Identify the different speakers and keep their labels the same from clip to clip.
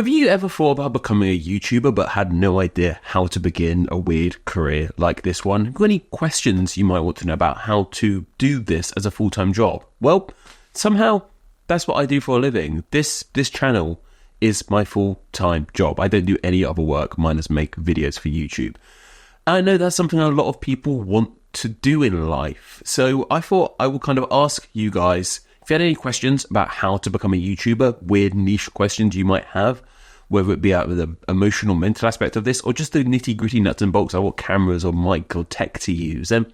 Speaker 1: Have you ever thought about becoming a YouTuber but had no idea how to begin a weird career like this one? Have you got any questions you might want to know about how to do this as a full-time job? Well, somehow that's what I do for a living. This channel is my full-time job. I don't do any other work minus make videos for YouTube. I know that's something a lot of people want to do in life. So I thought I would kind of ask you guys, if you had any questions about how to become a YouTuber, weird niche questions you might have, whether it be out of the emotional, mental aspect of this, or just the nitty-gritty nuts and bolts of what cameras or mic or tech to use, then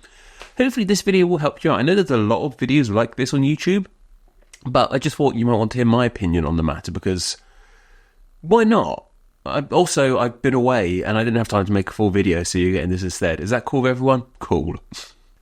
Speaker 1: hopefully this video will help you out. I know there's a lot of videos like this on YouTube, but I just thought you might want to hear my opinion on the matter, because why not? I've been away and I didn't have time to make a full video, so you're getting this instead. Is that cool with everyone? Cool.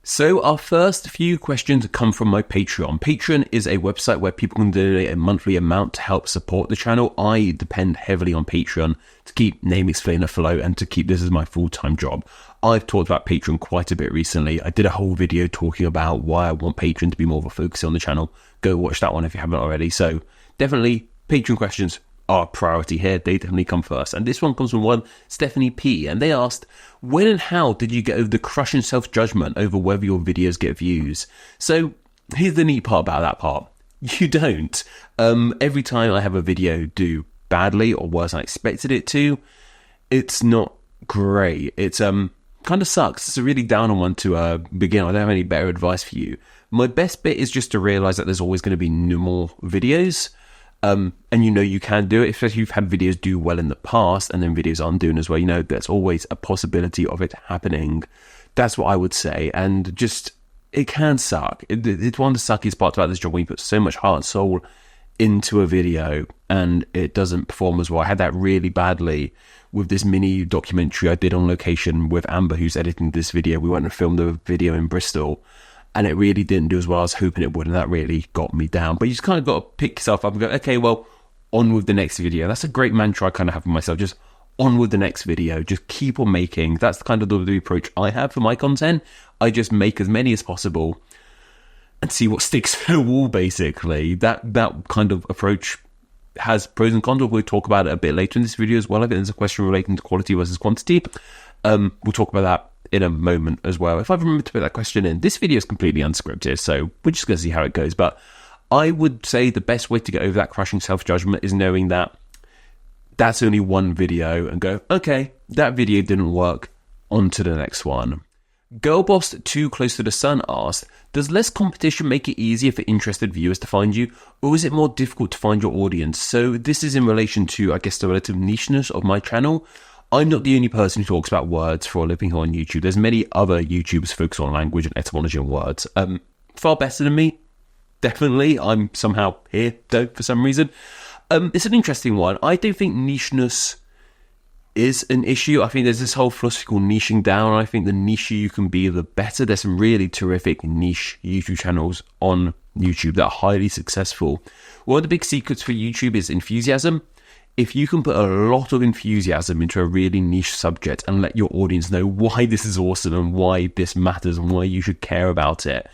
Speaker 1: So our first few questions come from my Patreon. Patreon is a website where people can donate a monthly amount to help support the channel. I depend heavily on Patreon to keep Name Explainer afloat and to keep this as my full-time job. I've talked about Patreon quite a bit recently. I did a whole video talking about why I want Patreon to be more of a focus on the channel. Go watch that one if you haven't already. So definitely Patreon questions are a priority here. They definitely come first. And this one comes from one Stephanie P. And they asked, when and how did you get over the crushing self-judgment over whether your videos get views? So here's the neat part about that part. You don't. Every time I have a video do badly or worse than I expected it to, it's not great. It's kind of sucks. It's a really down on one to begin. I don't have any better advice for you. My best bit is just to realize that there's always going to be more videos. And you know you can do it, especially if you've had videos do well in the past and then videos aren't doing as well. You know, there's always a possibility of it happening. That's what I would say. And just, it can suck. It's one of the suckiest parts about this job when you put so much heart and soul into a video and it doesn't perform as well. I had that really badly with this mini documentary I did on location with Amber, who's editing this video. We went and filmed the video in Bristol, and it really didn't do as well as I was hoping it would, and that really got me down. But you just kind of got to pick yourself up and go, okay, well, on with the next video. That's a great mantra I kind of have for myself, just on with the next video. Just keep on making. That's kind of the approach I have for my content. I just make as many as possible and see what sticks to the wall, basically. That kind of approach has pros and cons. We'll talk about it a bit later in this video as well. I think there's a question relating to quality versus quantity. We'll talk about that in a moment as well, if I remember to put that question in. This video is completely unscripted, so we're just going to see how it goes. But I would say the best way to get over that crushing self-judgment is knowing that that's only one video and go, okay, that video didn't work, on to the next one. Girlboss Too Close to the Sun asked, does less competition make it easier for interested viewers to find you, or is it more difficult to find your audience? So this is in relation to, I guess, the relative nicheness of my channel. I'm not the only person who talks about words for a living here on YouTube. There's many other YouTubers focused on language and etymology and words. Far better than me, definitely. I'm somehow here, though, for some reason. It's an interesting one. I don't think nicheness is an issue. I think there's this whole philosophy called niching down. I think the niche you can be, the better. There's some really terrific niche YouTube channels on YouTube that are highly successful. One of the big secrets for YouTube is enthusiasm. If you can put a lot of enthusiasm into a really niche subject and let your audience know why this is awesome and why this matters and why you should care about it,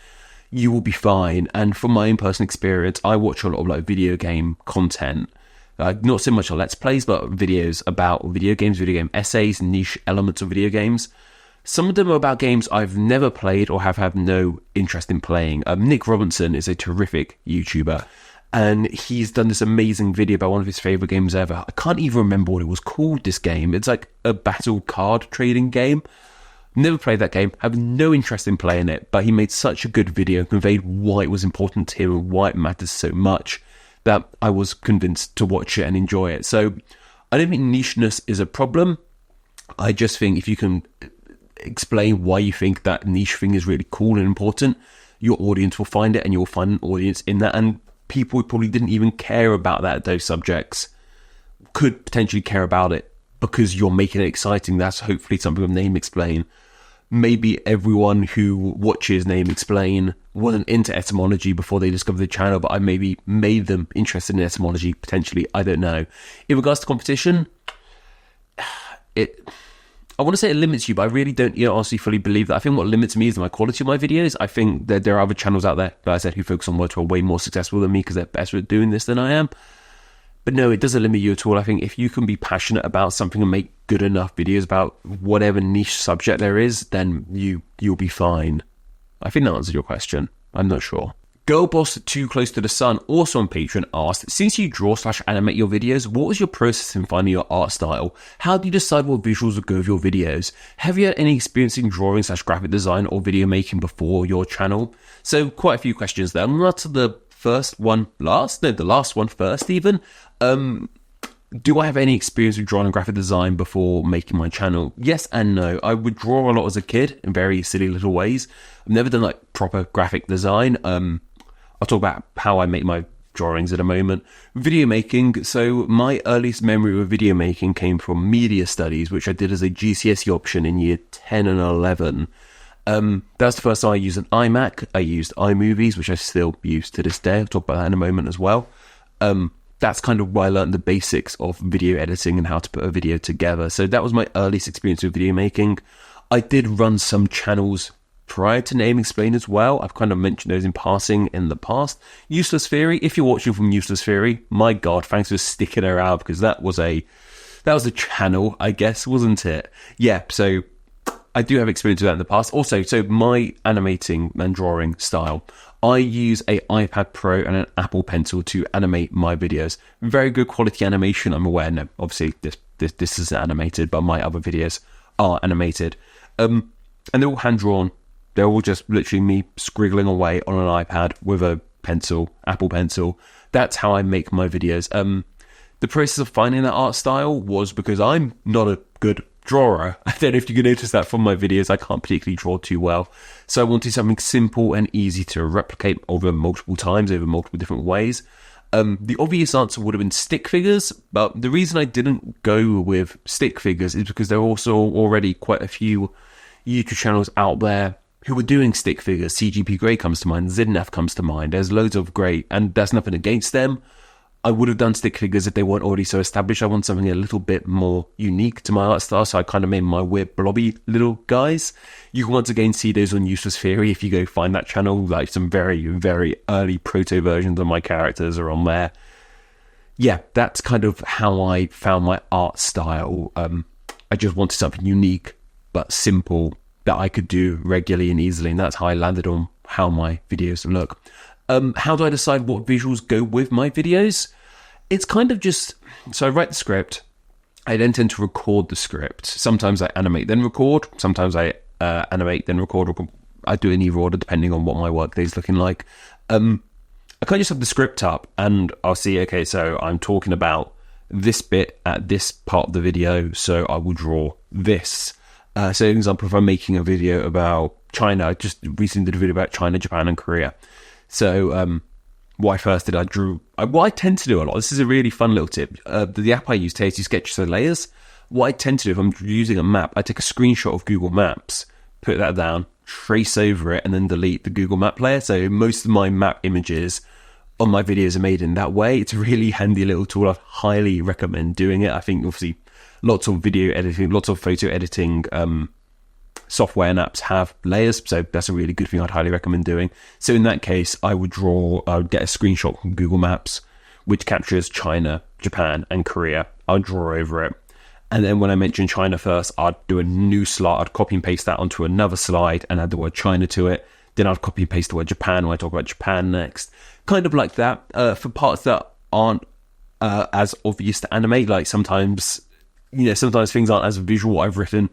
Speaker 1: you will be fine. And from my own personal experience, I watch a lot of like video game content, not so much on Let's Plays, but videos about video games, video game essays, niche elements of video games. Some of them are about games I've never played or have had no interest in playing. Nick Robinson is a terrific YouTuber, and he's done this amazing video about one of his favourite games ever. I can't even remember what it was called, this game. It's like a battle card trading game. Never played that game, have no interest in playing it, but he made such a good video and conveyed why it was important to him and why it matters so much that I was convinced to watch it and enjoy it. So I don't think nicheness is a problem. I just think if you can explain why you think that niche thing is really cool and important, your audience will find it and you'll find an audience in that. And people who probably didn't even care about those subjects could potentially care about it because you're making it exciting. That's hopefully something with Name Explain. Maybe everyone who watches Name Explain wasn't into etymology before they discovered the channel, but I maybe made them interested in etymology, potentially. I don't know. In regards to competition, I want to say it limits you, but I really don't, honestly fully believe that. I think what limits me is my quality of my videos. I think that there are other channels out there, like I said, who focus on words who are way more successful than me because they're better at doing this than I am. But no, it doesn't limit you at all. I think if you can be passionate about something and make good enough videos about whatever niche subject there is, then you'll be fine. I think that answers your question. I'm not sure. Girlboss Too Close to the Sun, also on Patreon, asked, since you draw/animate your videos, what was your process in finding your art style? How do you decide what visuals will go with your videos? Have you had any experience in drawing/graphic design or video making before your channel? So quite a few questions there. I'm going to answer the first one last. No, the last one first even. Do I have any experience with drawing and graphic design before making my channel? Yes and no. I would draw a lot as a kid in very silly little ways. I've never done like proper graphic design. I'll talk about how I make my drawings in a moment. Video making. So my earliest memory of video making came from media studies, which I did as a GCSE option in year 10 and 11. That's the first time I used an iMac. I used iMovies, which I still use to this day. I'll talk about that in a moment as well. That's kind of where I learned the basics of video editing and how to put a video together. So that was my earliest experience with video making. I did run some channels prior to Name Explain as well. I've kind of mentioned those in passing in the past. Useless Theory, if you're watching from Useless Theory, my God, thanks for sticking around, because that was a channel, I guess, wasn't it? Yeah, so I do have experience with that in the past. Also, so my animating and drawing style, I use a iPad Pro and an Apple Pencil to animate my videos. Very good quality animation, I'm aware. No, obviously this isn't animated, but my other videos are animated. And they're all hand-drawn. They're all just literally me scriggling away on an iPad with a pencil, Apple Pencil. That's how I make my videos. The process of finding that art style was because I'm not a good drawer. I don't know if you can notice that from my videos. I can't particularly draw too well. So I wanted something simple and easy to replicate over multiple times, over multiple different ways. The obvious answer would have been stick figures, but the reason I didn't go with stick figures is because there are also already quite a few YouTube channels out there who were doing stick figures. CGP Grey comes to mind, Zidnaf comes to mind. There's loads of great, and there's nothing against them. I would have done stick figures if they weren't already so established. I want something a little bit more unique to my art style, so I kind of made my weird blobby little guys. You can once again see those on Useless Theory if you go find that channel. Like some very, very early proto versions of my characters are on there. Yeah, that's kind of how I found my art style. I just wanted something unique but simple that I could do regularly and easily, and that's how I landed on how my videos look. How do I decide what visuals go with my videos? It's kind of just, so I write the script, I then tend to record the script. Sometimes I animate then record, sometimes I animate then record, or I do it in either order depending on what my workday is looking like. I kind of just have the script up and I'll see, okay, so I'm talking about this bit at this part of the video, so I will draw this. So for example, if I'm making a video about China, I just recently did a video about China, Japan and Korea. So what I first did, what I tend to do a lot, this is a really fun little tip, the app I use, Tasty Sketches and Layers. What I tend to do if I'm using a map, I take a screenshot of Google Maps, put that down, trace over it, and then delete the Google Map player. So most of my map images on my videos are made in that way. It's a really handy little tool. I highly recommend doing it. I think obviously lots of video editing, lots of photo editing software and apps have layers, so that's a really good thing I'd highly recommend doing. So in that case, I would get a screenshot from Google Maps, which captures China, Japan, and Korea. I'd draw over it. And then when I mention China first, I'd do a new slide. I'd copy and paste that onto another slide and add the word China to it. Then I'd copy and paste the word Japan when I talk about Japan next. Kind of like that. For parts that aren't as obvious to animate, like sometimes things aren't as visual. I've written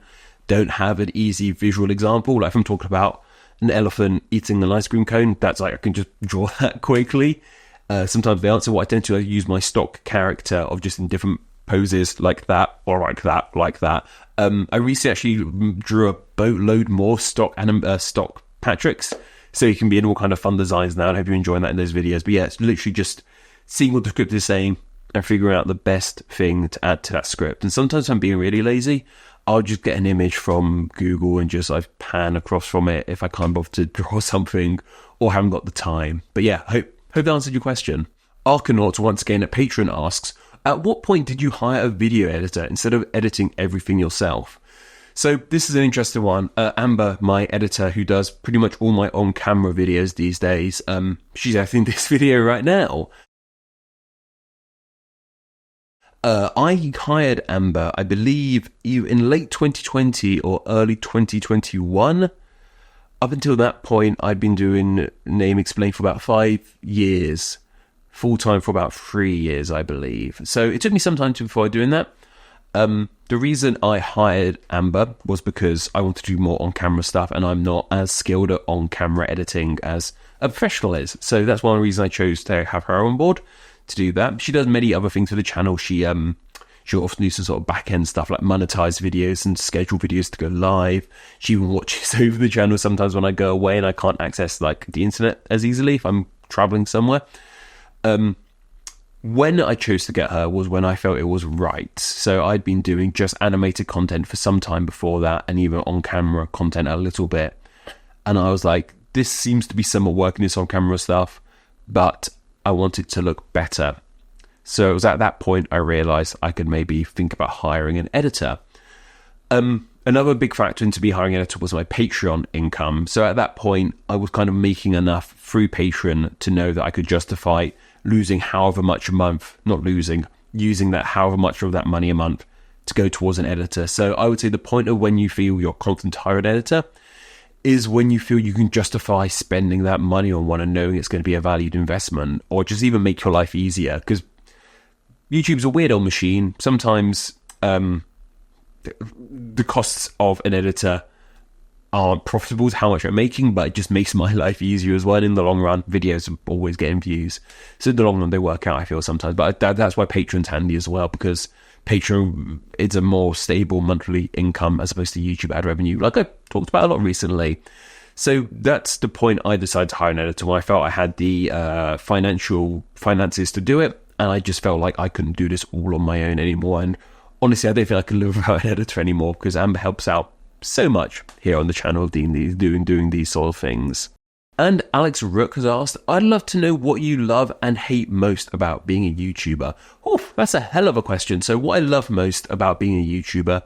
Speaker 1: don't have an easy visual example. Like if I'm talking about an elephant eating an ice cream cone, that's like I can just draw that quickly. Sometimes the answer, what I tend to use my stock character of just in different poses like that or like that, like that. I recently actually drew a boatload more stock Patricks, so you can be in all kind of fun designs now, and I hope you're enjoying that in those videos. But yeah, it's literally just seeing what the script is saying and figuring out the best thing to add to that script. And sometimes I'm being really lazy, I'll just get an image from Google and just pan across from it if I can't bother to draw something or haven't got the time. But yeah, hope that answered your question. Arkanauts once again at Patreon asks, at what point did you hire a video editor instead of editing everything yourself? So this is an interesting one. Amber, my editor, who does pretty much all my on-camera videos these days, she's editing this video right now. I hired Amber, I believe, either in late 2020 or early 2021. Up until that point, I'd been doing Name Explain for about 5 years, full-time for about 3 years, I believe. So it took me some time before doing that. The reason I hired Amber was because I wanted to do more on-camera stuff, and I'm not as skilled at on-camera editing as a professional is. So that's one reason I chose to have her on board to do that. She does many other things for the channel. She'll often do some sort of back-end stuff like monetize videos and schedule videos to go live. She even watches over the channel sometimes when I go away and I can't access like the internet as easily if I'm traveling somewhere. When I chose to get her was when I felt it was right. So I'd been doing just animated content for some time before that, and even on-camera content a little bit. And I was like, this seems to be somewhat working, this on-camera stuff, but I want it to look better. So it was at that point I realised I could maybe think about hiring an editor. Another big factor into me hiring an editor was my Patreon income. So at that point, I was kind of making enough through Patreon to know that I could justify losing however much a month, using that however much of that money a month to go towards an editor. So I would say the point of when you feel you're confident to hire an editor is when you feel you can justify spending that money on one and knowing it's going to be a valued investment, or just even make your life easier. Because YouTube's a weird old machine. Sometimes the costs of an editor aren't profitable to how much I'm making, but it just makes my life easier as well. In the long run, videos are always getting views. So in the long run, they work out, I feel, sometimes. But that's why Patreon's handy as well, because Patreon is a more stable monthly income as opposed to YouTube ad revenue, like I talked about a lot recently. So that's the point I decided to hire an editor, when I felt I had the finances to do it. And I just felt like I couldn't do this all on my own anymore. And honestly, I don't think I can live without an editor anymore, because Amber helps out so much here on the channel doing these sort of things. And Alex Rook has asked, I'd love to know what you love and hate most about being a YouTuber. Oof, that's a hell of a question. So what I love most about being a YouTuber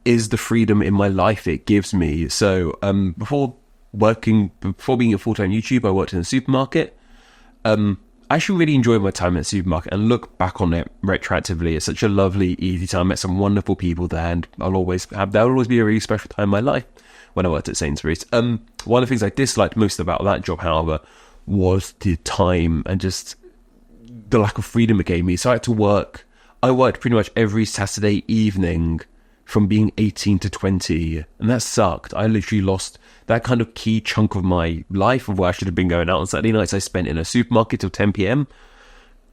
Speaker 1: is the freedom in my life it gives me. So before being a full-time YouTuber, I worked in a supermarket. I actually really enjoyed my time at the supermarket, and look back on it retroactively. It's such a lovely, easy time. I met some wonderful people there, and that'll always be a really special time in my life when I worked at Sainsbury's. One of the things I disliked most about that job, however, was the time and just the lack of freedom it gave me. So I worked pretty much every Saturday evening from being 18 to 20, and that sucked. I literally lost that kind of key chunk of my life of where I should have been going out on Saturday nights. I spent in a supermarket till 10 p.m.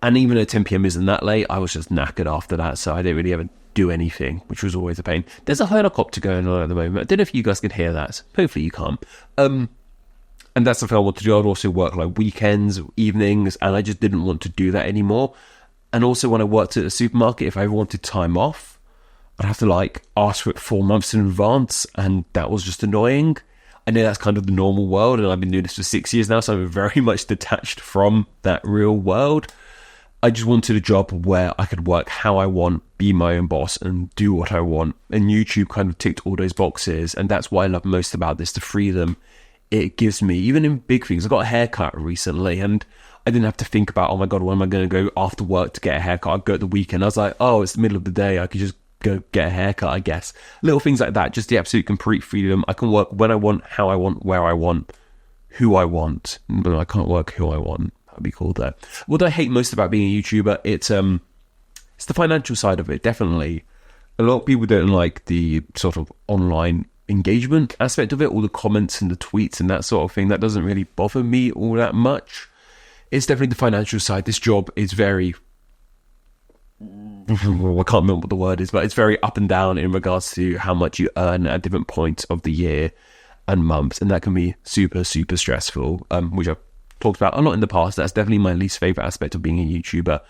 Speaker 1: And even though 10 p.m. isn't that late, I was just knackered after that, so I didn't really ever do anything, which was always a pain. There's a helicopter going on at the moment. I don't know if you guys could hear that. Hopefully you can't. And that's the thing I want to do. I'd also work like weekends, evenings, and I just didn't want to do that anymore. And also when I worked at a supermarket, if I ever wanted time off, I'd have to ask for it 4 months in advance, and that was just annoying. I know that's kind of the normal world, and I've been doing this for 6 years now, so I'm very much detached from that real world. I just wanted a job where I could work how I want, be my own boss, and do what I want. And YouTube kind of ticked all those boxes, and that's what I love most about this, the freedom it gives me, even in big things. I got a haircut recently, and I didn't have to think about, oh my God, when am I going to go after work to get a haircut? I'd go at the weekend. I was like, oh, it's the middle of the day. I could just go get a haircut, I guess. Little things like that, just the absolute complete freedom. I can work when I want, how I want, where I want, who I want, but I can't work who I want. That'd be cool though. What I hate most about being a YouTuber, it's the financial side of it, definitely. A lot of people don't like the sort of online engagement aspect of it, all the comments and the tweets and that sort of thing. That doesn't really bother me all that much. It's definitely the financial side. This job is very, I can't remember what the word is, but it's very up and down in regards to how much you earn at different points of the year and months, and that can be super, super stressful, which I've talked about a lot in the past. That's definitely my least favourite aspect of being a YouTuber.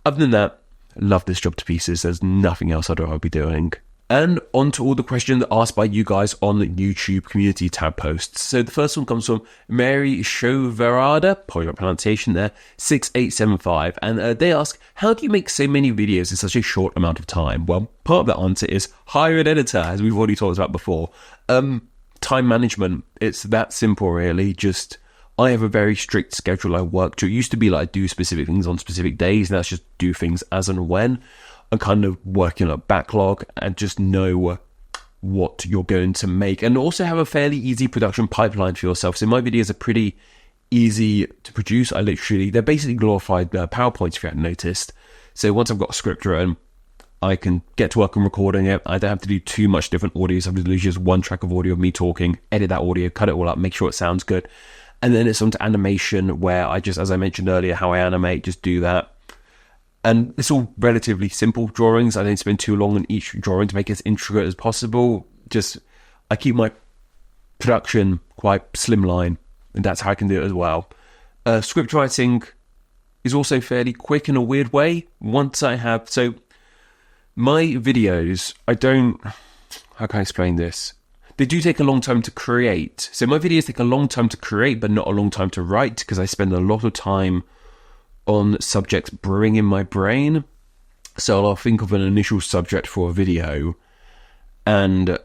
Speaker 1: Other than that, I love this job to pieces. There's nothing else I'd rather be doing. And on to all the questions asked by you guys on the YouTube community tab posts. So the first one comes from Mary Shoverada, probably not pronunciation there, 6875. And they ask, how do you make so many videos in such a short amount of time? Well, part of that answer is hire an editor, as we've already talked about before. Time management, it's that simple really. Just, I have a very strict schedule I work to. It used to be like I do specific things on specific days, and that's just do things as and when. and kind of working on a backlog and just know what you're going to make, and also have a fairly easy production pipeline for yourself. So my videos are pretty easy to produce. They're basically glorified PowerPoints, if you hadn't noticed. So once I've got a script written, I can get to work on recording it. I don't have to do too much different audios. I have to do just one track of audio of me talking, edit that audio, cut it all up, make sure it sounds good. And then it's on to animation, where I just, as I mentioned earlier, how I animate, just do that. And it's all relatively simple drawings. I don't spend too long on each drawing to make it as intricate as possible. I keep my production quite slimline, and that's how I can do it as well. Script writing is also fairly quick in a weird way. So my videos, how can I explain this? They do take a long time to create. So my videos take a long time to create, but not a long time to write, because I spend a lot of time on subjects brewing in my brain. So I'll think of an initial subject for a video, and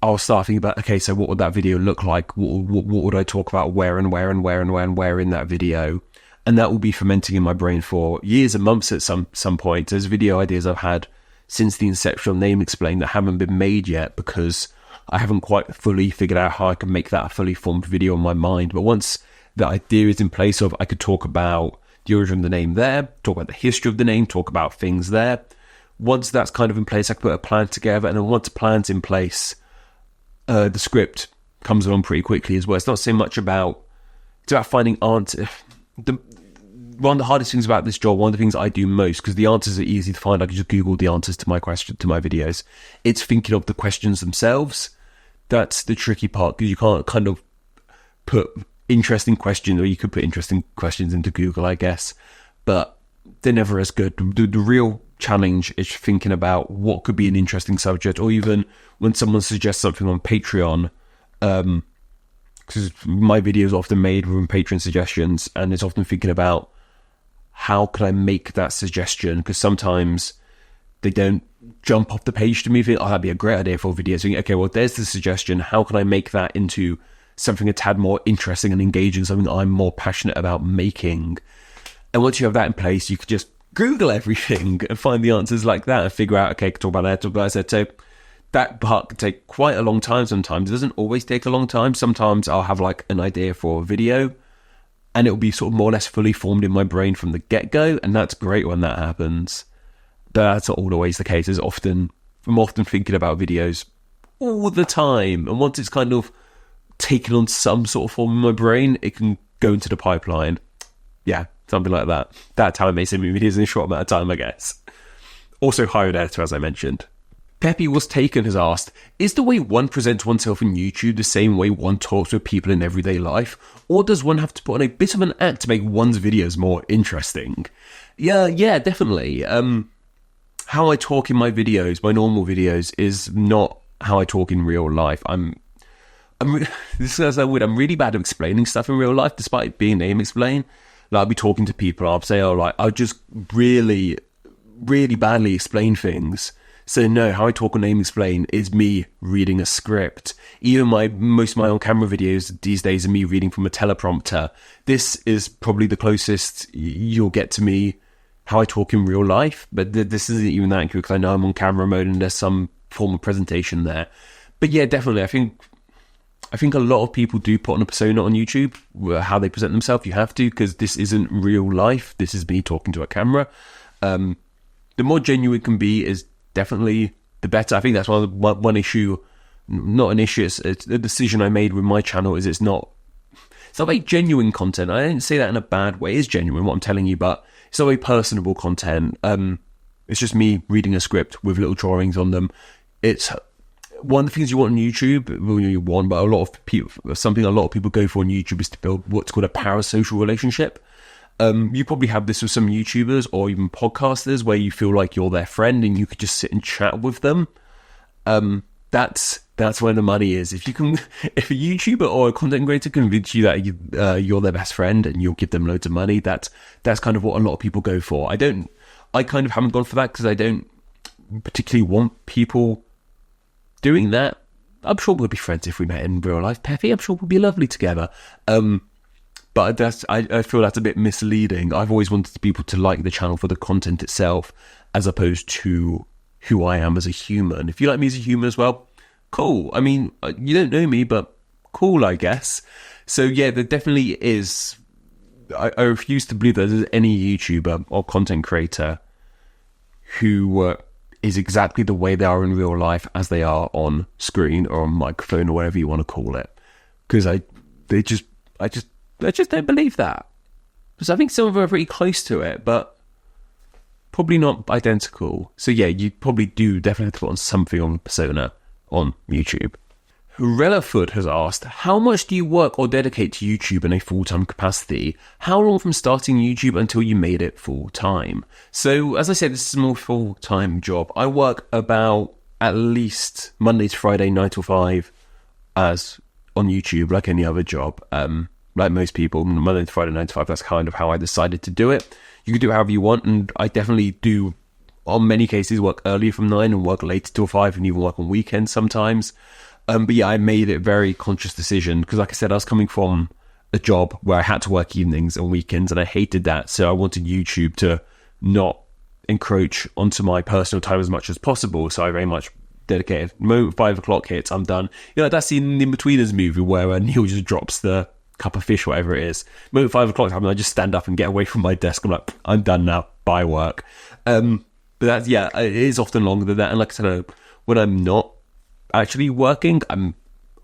Speaker 1: I'll start thinking about, okay, so what would that video look like? What would I talk about? Where in that video? And that will be fermenting in my brain for years and months at some point. There's video ideas I've had since the inception of Name Explain that haven't been made yet, because I haven't quite fully figured out how I can make that a fully formed video in my mind. But once the idea is in place I could talk about the origin of the name there, talk about the history of the name, talk about things there. Once that's kind of in place, I can put a plan together, and then once the plan's in place, the script comes along pretty quickly as well. It's not so much about, it's about finding answers. One of the hardest things about this job, one of the things I do most, because the answers are easy to find, I can just Google the answers to my videos. It's thinking of the questions themselves. That's the tricky part, because you can't kind of put interesting questions, or you could put interesting questions into Google, I guess, but they're never as good. The real challenge is thinking about what could be an interesting subject, or even when someone suggests something on Patreon, because my videos are often made with Patreon suggestions, and it's often thinking about how can I make that suggestion, because sometimes they don't jump off the page to me, think, oh, that'd be a great idea for a video. So, okay, well, there's the suggestion. How can I make that into something a tad more interesting and engaging, something I'm more passionate about making? And once you have that in place, you can just Google everything and find the answers like that and figure out, okay, I can talk about that, talk about that. So that part can take quite a long time sometimes. It doesn't always take a long time. Sometimes I'll have like an idea for a video, and it'll be sort of more or less fully formed in my brain from the get-go, and that's great when that happens. But that's not always the case. I'm often thinking about videos all the time, and once it's kind of taken on some sort of form in my brain, it can go into the pipeline. Yeah, something like that. That's how I make some videos in a short amount of time, I guess. Also, hired editor, as I mentioned. Peppy Was Taken has asked, is the way one presents oneself on YouTube the same way one talks with people in everyday life? Or does one have to put on a bit of an act to make one's videos more interesting? Yeah, definitely. How I talk in my videos, my normal videos, is not how I talk in real life. This is weird. I'm really bad at explaining stuff in real life, despite being Name Explain. Like, I'll be talking to people, I'll say, I'll just really, really badly explain things. So no, how I talk on Name Explain is me reading a script. Even most of my on-camera videos these days are me reading from a teleprompter. This is probably the closest you'll get to me how I talk in real life, but this isn't even that accurate, because I know I'm on camera mode and there's some form of presentation there. But yeah, definitely, I think a lot of people do put on a persona on YouTube, how they present themselves. You have to, because this isn't real life. This is me talking to a camera. The more genuine it can be is definitely the better. I think that's one issue, not an issue, it's a decision I made with my channel, is it's not very genuine content. I didn't say that in a bad way. It's genuine, what I'm telling you, but it's not very personable content. It's just me reading a script with little drawings on them. It's one of the things you want on YouTube, but something a lot of people go for on YouTube is to build what's called a parasocial relationship. You probably have this with some YouTubers or even podcasters, where you feel like you're their friend and you could just sit and chat with them. That's where the money is. If a YouTuber or a content creator convince you that you're their best friend and you'll give them loads of money, that's kind of what a lot of people go for. I kind of haven't gone for that, because I don't particularly want people doing that. I'm sure we'll be friends if we met in real life, Peppy. I'm sure we'll be lovely together. But I feel that's a bit misleading. I've always wanted people to like the channel for the content itself, as opposed to who I am as a human. If you like me as a human as well, cool. I mean, you don't know me, but cool, I guess. So yeah, there definitely is. I refuse to believe that there's any YouTuber or content creator who is exactly the way they are in real life as they are on screen or on microphone or whatever you want to call it. Because I just don't believe that. Because I think some of them are pretty close to it, but probably not identical. So yeah, you probably do definitely have to put on something on persona on YouTube. Rellafoot has asked, how much do you work or dedicate to YouTube in a full-time capacity? How long from starting YouTube until you made it full-time? So, as I said, this is a more full-time job. I work about at least Monday to Friday, 9 to 5, as on YouTube, like any other job. Like most people, Monday to Friday, 9 to 5, that's kind of how I decided to do it. You can do it however you want, and I definitely do, on many cases, work earlier from 9 and work later till 5, and even work on weekends sometimes. But yeah, I made it a very conscious decision because, like I said, I was coming from a job where I had to work evenings and weekends, and I hated that. So I wanted YouTube to not encroach onto my personal time as much as possible. So I very much dedicated. The moment 5 o'clock hits, I'm done. You know, that's in the In-Betweeners movie where Neil just drops the cup of fish, whatever it is. The moment 5 o'clock happens, I just stand up and get away from my desk. I'm like, I'm done now. Bye, work. But that's, yeah, it is often longer than that. And like I said, when I'm not actually working, I'm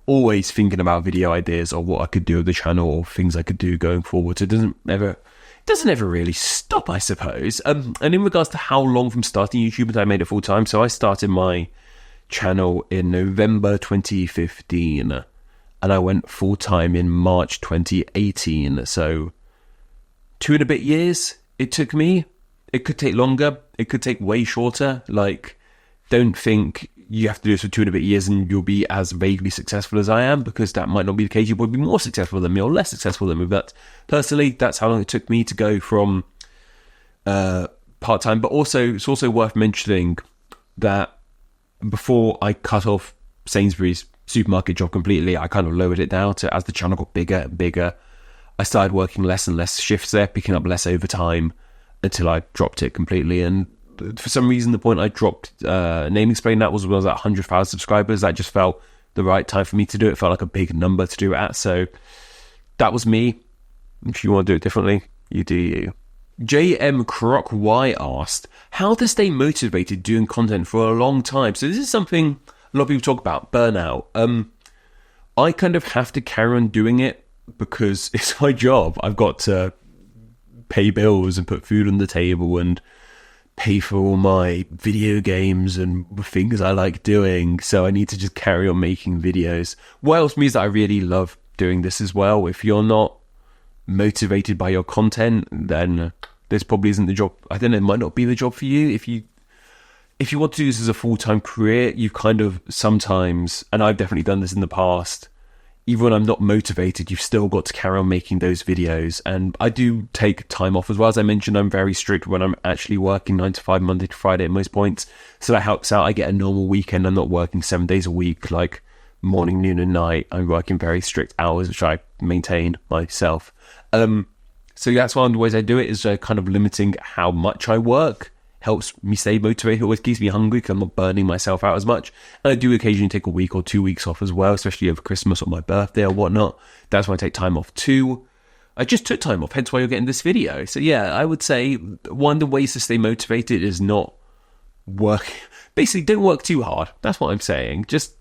Speaker 1: always thinking about video ideas or what I could do with the channel or things I could do going forward. So it doesn't ever really stop, I suppose. And in regards to how long from starting YouTube until I made it full time, so I started my channel in November 2015 and I went full time in March 2018. So 2 and a bit years it took me. It could take longer, it could take way shorter. Like, don't think you have to do this for 2 and a bit years and you'll be as vaguely successful as I am, because that might not be the case. You will be more successful than me or less successful than me. But personally, that's how long it took me to go from part-time. But also, it's also worth mentioning that before I cut off Sainsbury's supermarket job completely, I kind of lowered it down to, as the channel got bigger and bigger, I started working less and less shifts there, picking up less overtime until I dropped it completely. And for some reason, the point I dropped Name Explain that was when I was at 100,000 subscribers. That just felt the right time for me to do it. It felt like a big number to do it at. So that was me. If you want to do it differently, you do you. JM Croc Y asked, how to stay motivated doing content for a long time? So this is something a lot of people talk about, burnout. I kind of have to carry on doing it because it's my job. I've got to pay bills and put food on the table and pay for all my video games and things I like doing. So I need to just carry on making videos. What else means that I really love doing this as well. If you're not motivated by your content, then this probably isn't the job. I don't know, it might not be the job for you. If you want to do this as a full-time career, you kind of sometimes, and I've definitely done this in the past, even when I'm not motivated, you've still got to carry on making those videos. And I do take time off as well. As I mentioned, I'm very strict when I'm actually working 9 to 5, Monday to Friday at most points. So that helps out. I get a normal weekend. I'm not working 7 days a week, like morning, noon and night. I'm working very strict hours, which I maintain myself. So that's one of the ways I do it, is kind of limiting how much I work. Helps me stay motivated. It always keeps me hungry because I'm not burning myself out as much. And I do occasionally take a week or 2 weeks off as well, especially over Christmas or my birthday or whatnot. That's when I take time off too. I just took time off, hence why you're getting this video. So yeah, I would say one of the ways to stay motivated is not work. Basically, don't work too hard. That's what I'm saying. Just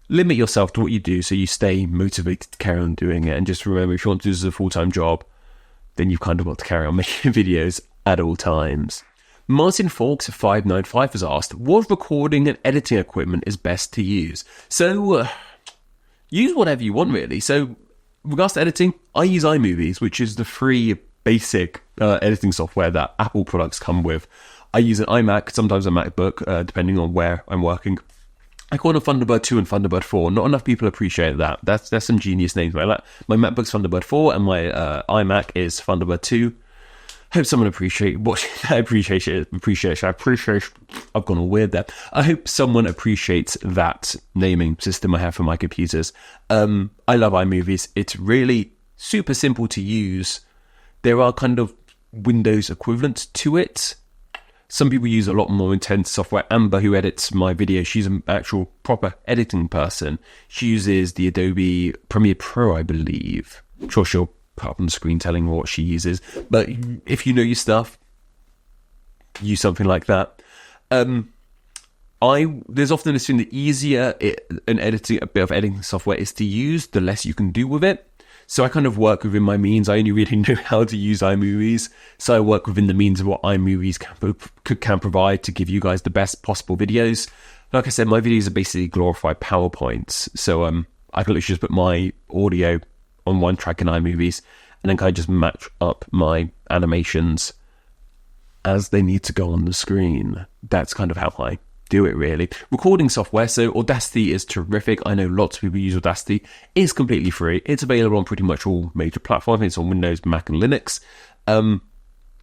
Speaker 1: limit yourself to what you do so you stay motivated to carry on doing it. And just remember, if you want to do this as a full-time job, then you've kind of got to carry on making videos at all times. Martin Fawkes 595 has asked, what recording and editing equipment is best to use? So, use whatever you want, really. So, with regards to editing, I use iMovies, which is the free basic editing software that Apple products come with. I use an iMac, sometimes a MacBook, depending on where I'm working. I call them Thunderbird 2 and Thunderbird 4. Not enough people appreciate that. That's some genius names. My MacBook's Thunderbird 4 and my iMac is Thunderbird 2. Hope someone appreciates. I've gone all weird there. I hope someone appreciates that naming system I have for my computers. I love iMovies. It's really super simple to use. There are kind of Windows equivalents to it, Some people use a lot more intense software. Amber, who edits my videos, she's an actual proper editing person. She uses the Adobe Premiere Pro, I believe. I'm sure she'll put up on the screen telling me what she uses. But if you know your stuff, use something like that. There's often this thing, the easier a bit of editing software is to use, the less you can do with it. So I kind of work within my means. I only really know how to use iMovies. So I work within the means of what iMovies can provide to give you guys the best possible videos. Like I said, my videos are basically glorified PowerPoints. So I can literally just put my audio on one track in iMovies and then kind of just match up my animations as they need to go on the screen. That's kind of how I do it, really. Recording software, so Audacity is terrific. I know lots of people use Audacity. It's completely free. It's available on pretty much all major platforms. It's on Windows, Mac, and Linux.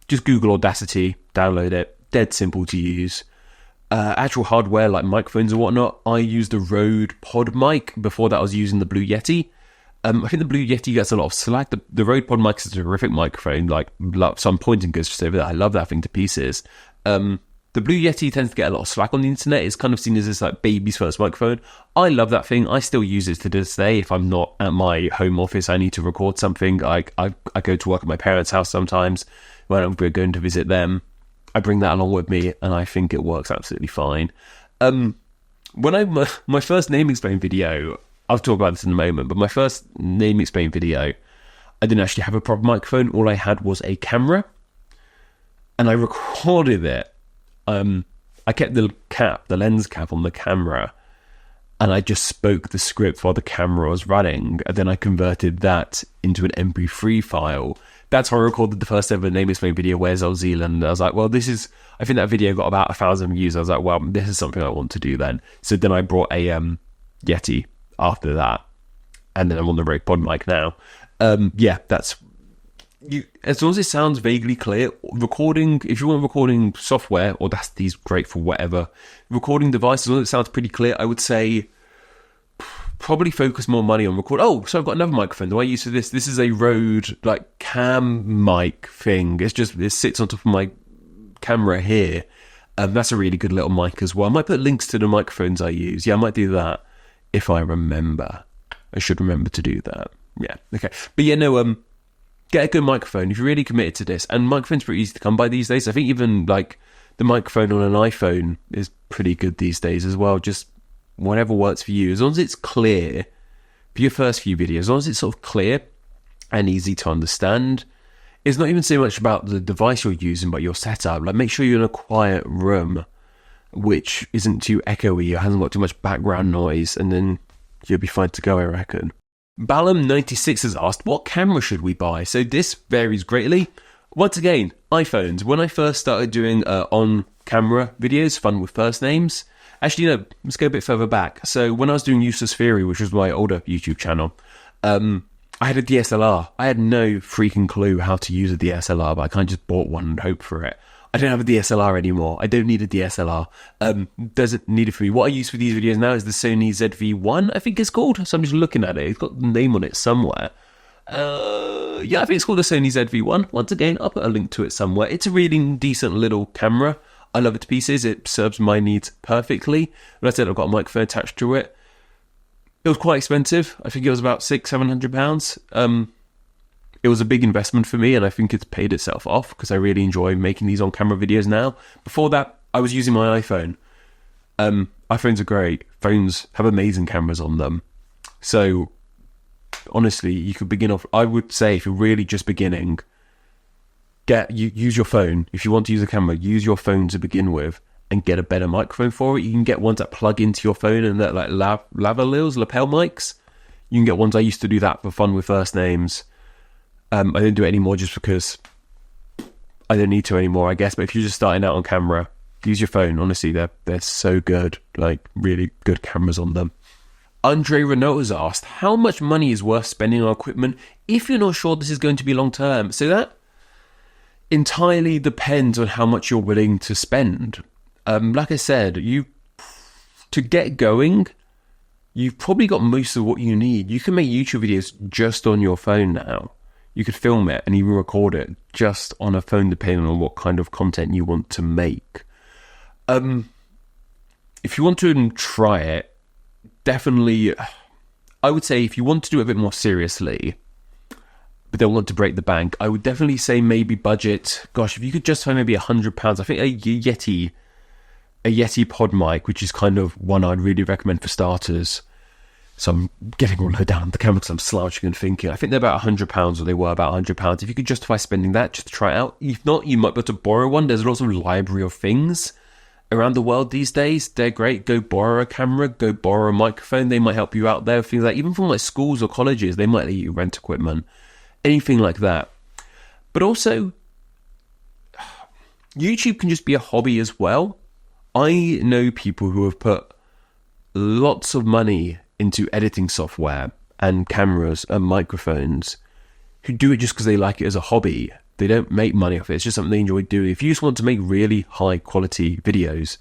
Speaker 1: Just Google Audacity, download it. Dead simple to use. Actual hardware like microphones and whatnot, I used the Rode Pod mic. Before that, I was using the Blue Yeti. I think the Blue Yeti gets a lot of slack. The Rode Pod mic is a terrific microphone. Like some pointing goes just over there. I love that thing to pieces. The Blue Yeti tends to get a lot of slack on the internet. It's kind of seen as this like baby's first microphone. I love that thing. I still use it to this day. If I'm not at my home office, I need to record something. I go to work at my parents' house sometimes when I'm going to visit them. I bring that along with me, and I think it works absolutely fine. My first name explain video, I'll talk about this in a moment, but my first name explain video, I didn't actually have a proper microphone. All I had was a camera, and I recorded it. I kept the lens cap on the camera, and I just spoke the script while the camera was running, and then I converted that into an MP3 file. That's how I recorded the first ever name explain video, Where's Old Zealand? I was like, well, I think that video got about 1,000 views. I was like, well, this is something I want to do then. So then I brought a Yeti after that, and then I'm on the Rode Pod mic now. That's... as long as it sounds vaguely clear, if you want recording software, Audacity's great for whatever recording device, as long as it sounds pretty clear, I would say probably focus more money on record. Oh, so I've got another microphone. The way I use for this is a Rode like cam mic thing. It sits on top of my camera here. That's a really good little mic as well. I might put links to the microphones I use. Yeah, I might do that if I remember. I should remember to do that. Yeah, okay. But yeah, no, get a good microphone if you're really committed to this. And microphones are pretty easy to come by these days. I think even like the microphone on an iPhone is pretty good these days as well. Just whatever works for you. As long as it's clear for your first few videos, as long as it's sort of clear and easy to understand. It's not even so much about the device you're using, but your setup. Like make sure you're in a quiet room, which isn't too echoey or hasn't got too much background noise, and then you'll be fine to go, I reckon. Ballum96 has asked, what camera should we buy? So this varies greatly. Once again, iPhones. When I first started doing on-camera videos, fun with first names. Actually, no, let's go a bit further back. So when I was doing Useless Theory, which was my older YouTube channel, I had a DSLR. I had no freaking clue how to use a DSLR, but I kind of just bought one and hoped for it. I don't have a DSLR anymore. I don't need a DSLR. Doesn't need it for me. What I use for these videos now is the Sony ZV-1, I think it's called. So I'm just looking at it. It's got the name on it somewhere. I think it's called the Sony ZV-1. Once again, I'll put a link to it somewhere. It's a really decent little camera. I love it to pieces. It serves my needs perfectly. But I said I've got a microphone attached to it. It was quite expensive. I think it was about £600-700. It was a big investment for me, and I think it's paid itself off because I really enjoy making these on-camera videos now. Before that, I was using my iPhone. iPhones are great. Phones have amazing cameras on them. So, honestly, you could begin off... I would say, if you're really just beginning, use your phone. If you want to use a camera, use your phone to begin with and get a better microphone for it. You can get ones that plug into your phone and that like lapel mics. You can get ones. I used to do that for fun with first names. I didn't do it anymore just because I don't need to anymore, I guess. But if you're just starting out on camera, use your phone. Honestly, they're so good. Like, really good cameras on them. Andre Renault has asked, how much money is worth spending on equipment if you're not sure this is going to be long term? So that entirely depends on how much you're willing to spend. Like I said, to get going, you've probably got most of what you need. You can make YouTube videos just on your phone now. You could film it and even record it just on a phone, depending on what kind of content you want to make. If you want to try it, definitely, I would say if you want to do it a bit more seriously, but don't want to break the bank, I would definitely say maybe budget. Gosh, if you could justify maybe £100, I think a Yeti pod mic, which is kind of one I'd really recommend for starters. So I'm getting all low down the camera because I'm slouching and thinking. I think they're about £100, or they were about £100. If you could justify spending that just to try it out. If not, you might be able to borrow one. There's lots of library of things around the world these days. They're great. Go borrow a camera, go borrow a microphone. They might help you out there. Things like, even from like schools or colleges, they might let you rent equipment. Anything like that. But also, YouTube can just be a hobby as well. I know people who have put lots of money into editing software and cameras and microphones, who do it just because they like it as a hobby. They don't make money off it. It's just something they enjoy doing. If you just want to make really high quality videos,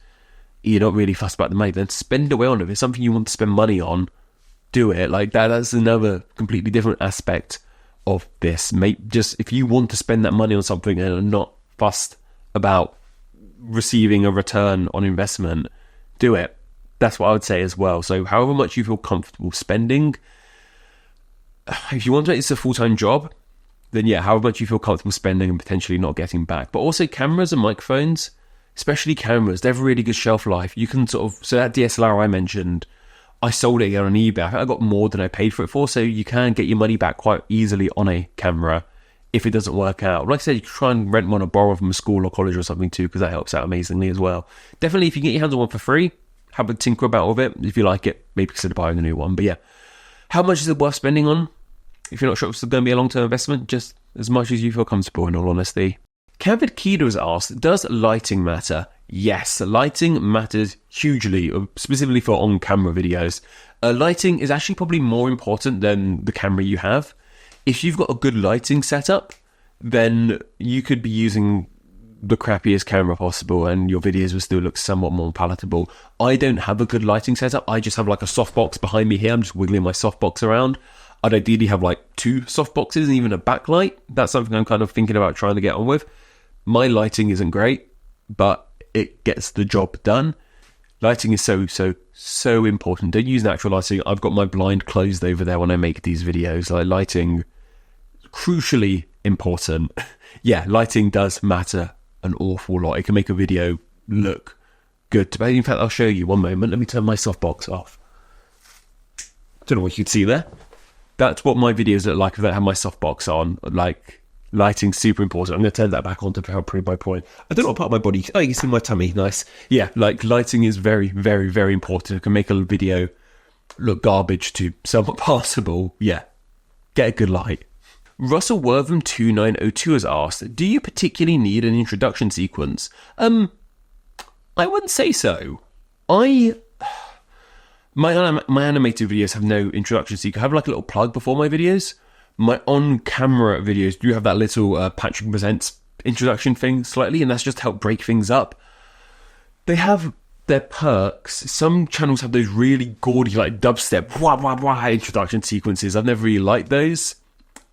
Speaker 1: you're not really fussed about the money, then spend away on it. If it's something you want to spend money on, do it. Like that's another completely different aspect of this. If you want to spend that money on something and are not fussed about receiving a return on investment, do it. That's what I would say as well. So however much you feel comfortable spending, if you want to make this a full-time job, then yeah, however much you feel comfortable spending and potentially not getting back. But also cameras and microphones, especially cameras, they have a really good shelf life. You can so that DSLR I mentioned, I sold it again on eBay. I think I got more than I paid for it for, so you can get your money back quite easily on a camera if it doesn't work out. Like I said, you can try and rent one or borrow from a school or college or something too, because that helps out amazingly as well. Definitely, if you get your hands on one for free, have a tinker about with it. If you like it, maybe consider buying a new one. But yeah, how much is it worth spending on? If you're not sure if it's going to be a long-term investment, just as much as you feel comfortable, in all honesty. Cavid Keto has asked, does lighting matter? Yes, lighting matters hugely, specifically for on-camera videos. Lighting is actually probably more important than the camera you have. If you've got a good lighting setup, then you could be using the crappiest camera possible and your videos will still look somewhat more palatable. I don't have a good lighting setup. I just have like a softbox behind me here. I'm just wiggling my softbox around. I'd ideally have like 2 softboxes and even a backlight. That's something I'm kind of thinking about trying to get on with. My lighting isn't great, but it gets the job done. Lighting is so important. Don't use natural lighting. I've got my blind closed over there when I make these videos. Like, lighting, crucially important. Yeah, lighting does matter an awful lot. It can make a video look good. In fact, I'll show you one moment. Let me turn my softbox off. Don't know what you can see there. That's what my videos look like if I have my softbox on. Like, lighting's super important. I'm going to turn that back on to help prove my point. I don't know what part of my body. Oh, you can see my tummy. Nice. Yeah, like, lighting is very, very, very important. It can make a video look garbage to somewhat passable. Yeah, get a good light. Russell Wortham 2902 has asked, do you particularly need an introduction sequence? I wouldn't say so. My animated videos have no introduction sequence. I have like a little plug before my videos. My on-camera videos do have that little Patrick Presents introduction thing slightly, and that's just to help break things up. They have their perks. Some channels have those really gaudy, like dubstep, wah, wah, wah, introduction sequences. I've never really liked those.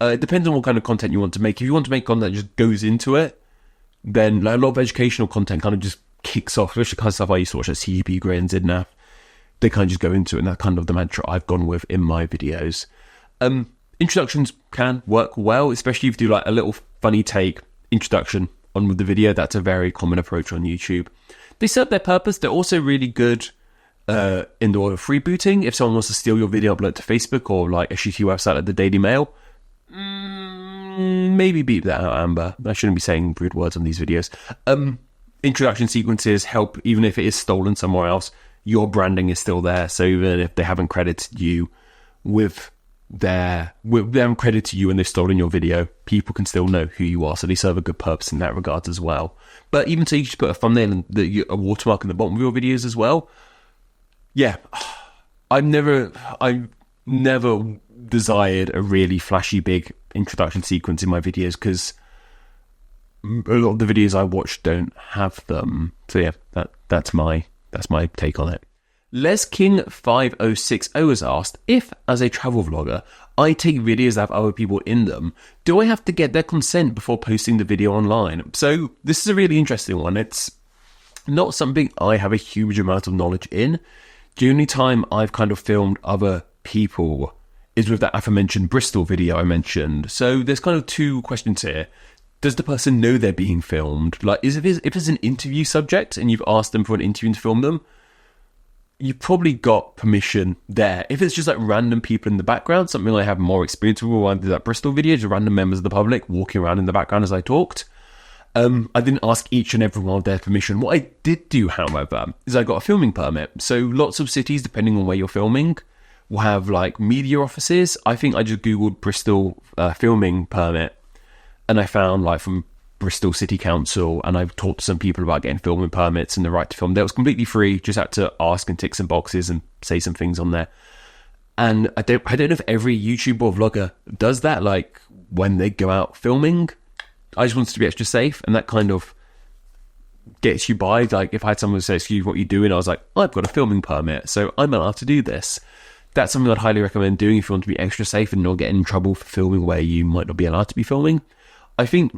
Speaker 1: It depends on what kind of content you want to make. If you want to make content that just goes into it, then like, a lot of educational content kind of just kicks off, especially kind of stuff I used to watch at CGP, Grey and Zidnaf. They kind of just go into it, and that's kind of the mantra I've gone with in my videos. Introductions can work well, especially if you do like a little funny take introduction on with the video. That's a very common approach on YouTube. They serve their purpose. They're also really good in the order of freebooting. If someone wants to steal your video, upload it to Facebook or like a shitty website like the Daily Mail, maybe beep that out, Amber. I shouldn't be saying rude words on these videos. Introduction sequences help, even if it is stolen somewhere else. Your branding is still there, so even if they haven't credited you they haven't credited you and they've stolen your video, people can still know who you are, so they serve a good purpose in that regard as well. But even so, you should put a thumbnail and a watermark in the bottom of your videos as well. Yeah, I've never desired a really flashy big introduction sequence in my videos because a lot of the videos I watch don't have them. So yeah, that's my take on it. Les King 5060 has asked, if, as a travel vlogger, I take videos that have other people in them, do I have to get their consent before posting the video online? So this is a really interesting one. It's not something I have a huge amount of knowledge in. The only time I've kind of filmed other people is with that aforementioned Bristol video I mentioned. So there's kind of two questions here. Does the person know they're being filmed? Like, if it's an interview subject and you've asked them for an interview to film them, you probably got permission there. If it's just like random people in the background, something I have more experience with, when I did that Bristol video, just random members of the public walking around in the background as I talked. I didn't ask each and every one of their permission. What I did do, however, is I got a filming permit. So lots of cities, depending on where you're filming, will have like media offices. I think I just Googled Bristol filming permit, and I found like from Bristol City Council, and I've talked to some people about getting filming permits and the right to film. That was completely free. Just had to ask and tick some boxes and say some things on there. And I don't know if every YouTuber or vlogger does that, like when they go out filming. I just wanted to be extra safe, and that kind of gets you by. Like if I had someone say, "Excuse, what are you doing?" I was like, "I've got a filming permit, so I'm allowed to do this." That's something I'd highly recommend doing if you want to be extra safe and not get in trouble for filming where you might not be allowed to be filming. I think,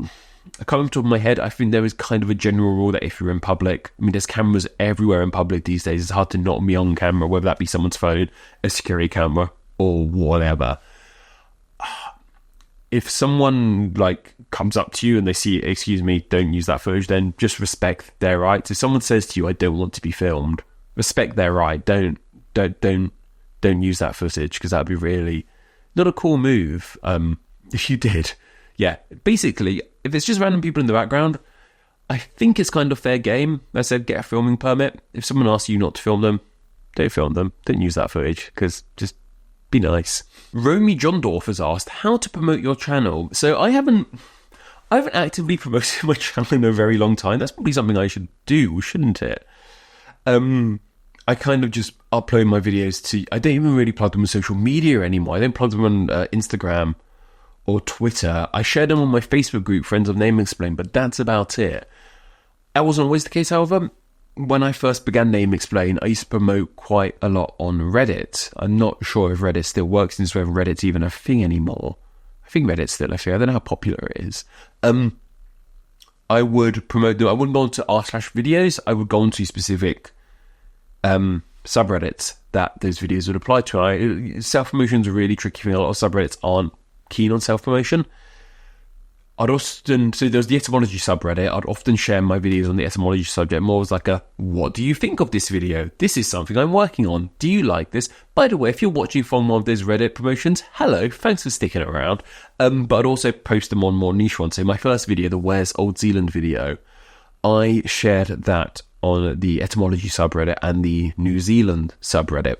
Speaker 1: coming to the top of my head, I think there is kind of a general rule that if you're in public, I mean, there's cameras everywhere in public these days. It's hard to not be on camera, whether that be someone's phone, a security camera, or whatever. If someone like comes up to you and they see, "Excuse me, don't use that footage," then just respect their rights. If someone says to you, "I don't want to be filmed," respect their right. Don't use that footage, because that'd be really not a cool move. If you did. Yeah, basically, if it's just random people in the background, I think it's kind of fair game. I said, get a filming permit. If someone asks you not to film them, don't film them. Don't use that footage, because just be nice. Romy Johndorf has asked how to promote your channel. So I haven't actively promoted my channel in a very long time. That's probably something I should do, shouldn't it? I kind of just upload my videos to... I don't even really plug them on social media anymore. I don't plug them on Instagram or Twitter. I share them on my Facebook group, Friends of Name Explain, but that's about it. That wasn't always the case, however. When I first began Name Explain, I used to promote quite a lot on Reddit. I'm not sure if Reddit still works, since whether Reddit's even a thing anymore. I think Reddit's still a thing. I don't know how popular it is. I would promote them. I wouldn't go on to r/videos. I would go on to specific subreddits that those videos would apply to. Self-promotion is a really tricky thing. A lot of subreddits aren't keen on self-promotion. So there's the etymology subreddit. I'd often share my videos on the etymology subject more as like a, what do you think of this video? This is something I'm working on. Do you like this? By the way, if you're watching from one of those Reddit promotions, hello, thanks for sticking around. But I'd also post them on more niche ones. So my first video, the Where's Old Zealand video, I shared that on the etymology subreddit and the New Zealand subreddit.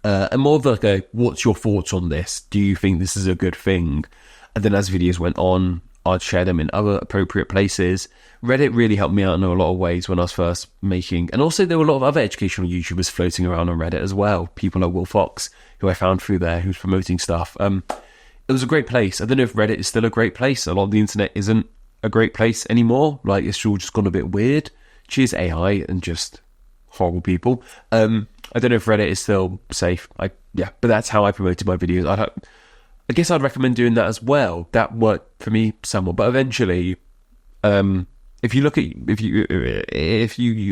Speaker 1: And more of like a, what's your thoughts on this? Do you think this is a good thing? And then as videos went on, I'd share them in other appropriate places. Reddit really helped me out in a lot of ways when I was first making... And also there were a lot of other educational YouTubers floating around on Reddit as well. People like Will Fox, who I found through there, who's promoting stuff. It was a great place. I don't know if Reddit is still a great place. A lot of the internet isn't a great place anymore. Like, it's all just gone a bit weird. Cheers AI and just horrible people. I don't know if Reddit is still safe. But that's how I promoted my videos. I guess I'd recommend doing that as well. That worked for me somewhat. But eventually, if you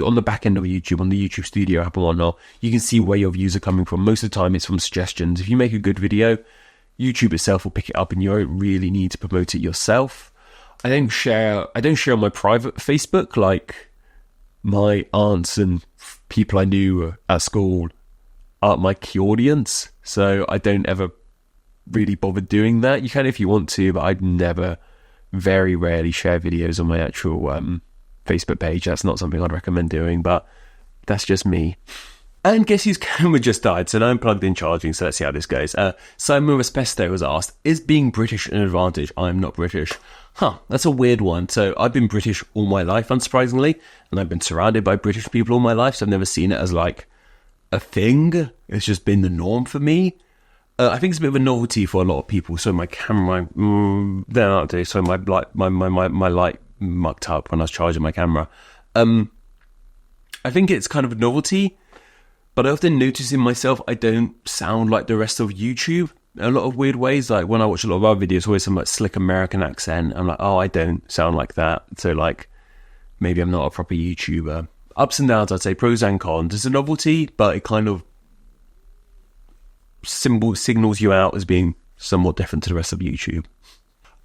Speaker 1: on the back end of YouTube, on the YouTube Studio app or whatnot, you can see where your views are coming from. Most of the time, it's from suggestions. If you make a good video, YouTube itself will pick it up, and you don't really need to promote it yourself. I don't share on my private Facebook, like my aunts and people I knew at school aren't my key audience, so I don't ever really bother doing that. You can if you want to, but I'd never, very rarely share videos on my actual Facebook page. That's not something I'd recommend doing, but that's just me. And guess whose camera just died? So now I'm plugged in charging, so let's see how this goes. Simon Respesto has asked, is being British an advantage? I'm not British. That's a weird one. So I've been British all my life, unsurprisingly, and I've been surrounded by British people all my life, so I've never seen it as like a thing. It's just been the norm for me. I think it's a bit of a novelty for a lot of people. So my camera, so my light mucked up when I was charging my camera. I think it's kind of a novelty. But I often notice in myself, I don't sound like the rest of YouTube in a lot of weird ways. Like when I watch a lot of other videos, always some like slick American accent. I'm like, oh, I don't sound like that. So like, maybe I'm not a proper YouTuber. Ups and downs, I'd say, pros and cons. It's a novelty, but it kind of signals you out as being somewhat different to the rest of YouTube.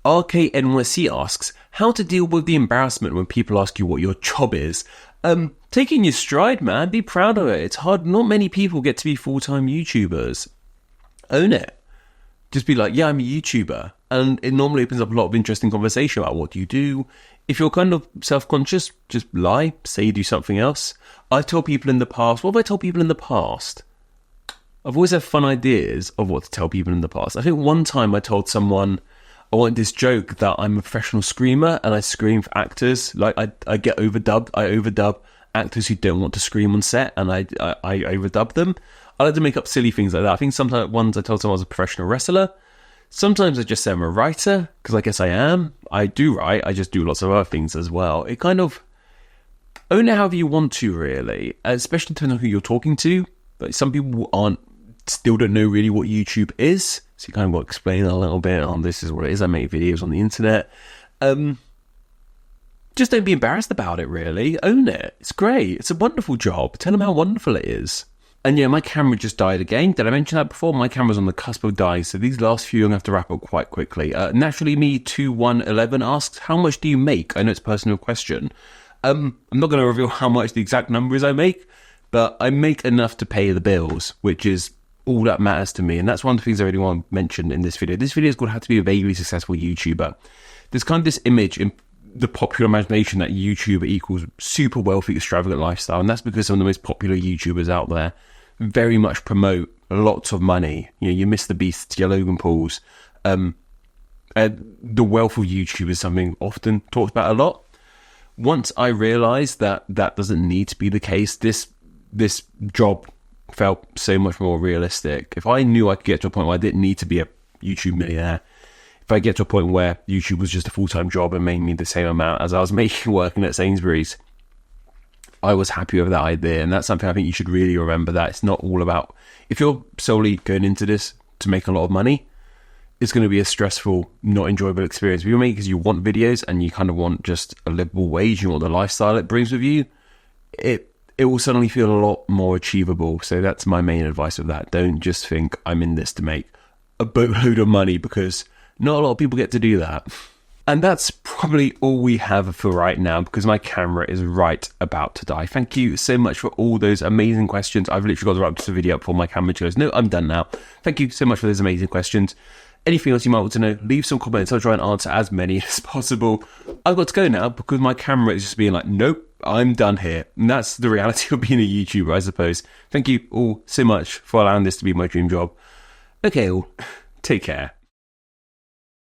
Speaker 1: RKNYC asks, how to deal with the embarrassment when people ask you what your job is? Taking your stride, man. Be proud of it. It's hard. Not many people get to be full-time YouTubers. Own it. Just be like, yeah, I'm a YouTuber. And it normally opens up a lot of interesting conversation about what do you do. If you're kind of self-conscious, just lie. Say you do something else. I've told people in the past. What have I told people in the past? I've always had fun ideas of what to tell people in the past. I think one time I told someone I wanted this joke that I'm a professional screamer and I scream for actors. Like I get overdubbed. I overdub actors who don't want to scream on set, and I overdub them. I like to make up silly things like that. I think sometimes once I told someone I was a professional wrestler. Sometimes I just say I'm a writer, because I guess I am. I do write. I just do lots of other things as well. It kind of own it however you want to, really, especially depending on who you're talking to. But some people still don't know really what YouTube is. So you kind of got to explain a little bit on this is what it is. I make videos on the internet. Just don't be embarrassed about it, really. Own it. It's great. It's a wonderful job. Tell them how wonderful it is. And yeah, my camera just died again. Did I mention that before? My camera's on the cusp of dying, so these last few I'm going to have to wrap up quite quickly. Naturally Me 2111 asks, how much do you make? I know it's a personal question. I'm not going to reveal how much the exact number is I make, but I make enough to pay the bills, which is all that matters to me. And that's one of the things I really want to mention in this video. This video is called How to Be a Vaguely Successful YouTuber. There's kind of this image in the popular imagination that YouTuber equals super wealthy, extravagant lifestyle. And that's because some of the most popular YouTubers out there very much promote lots of money. You know, your Mr. Beasts, your Logan Pauls. The wealth of YouTube is something often talked about a lot. Once I realised that that doesn't need to be the case, this job felt so much more realistic. If I knew I could get to a point where I didn't need to be a YouTube millionaire, if I get to a point where YouTube was just a full-time job and made me the same amount as I was making working at Sainsbury's, I was happy with that idea. And that's something I think you should really remember, that it's not all about, if you're solely going into this to make a lot of money, it's going to be a stressful, not enjoyable experience. If you're making because you want videos and you kind of want just a livable wage, you want the lifestyle it brings with you, it will suddenly feel a lot more achievable. So that's my main advice of that. Don't just think I'm in this to make a boatload of money, because not a lot of people get to do that. And that's probably all we have for right now, because my camera is right about to die. Thank you so much for all those amazing questions. I've literally got to wrap this video up before my camera goes, no, I'm done now. Thank you so much for those amazing questions. Anything else you might want to know, leave some comments. I'll try and answer as many as possible. I've got to go now because my camera is just being like, nope, I'm done here. And that's the reality of being a YouTuber, I suppose. Thank you all so much for allowing this to be my dream job. Okay, all, take care.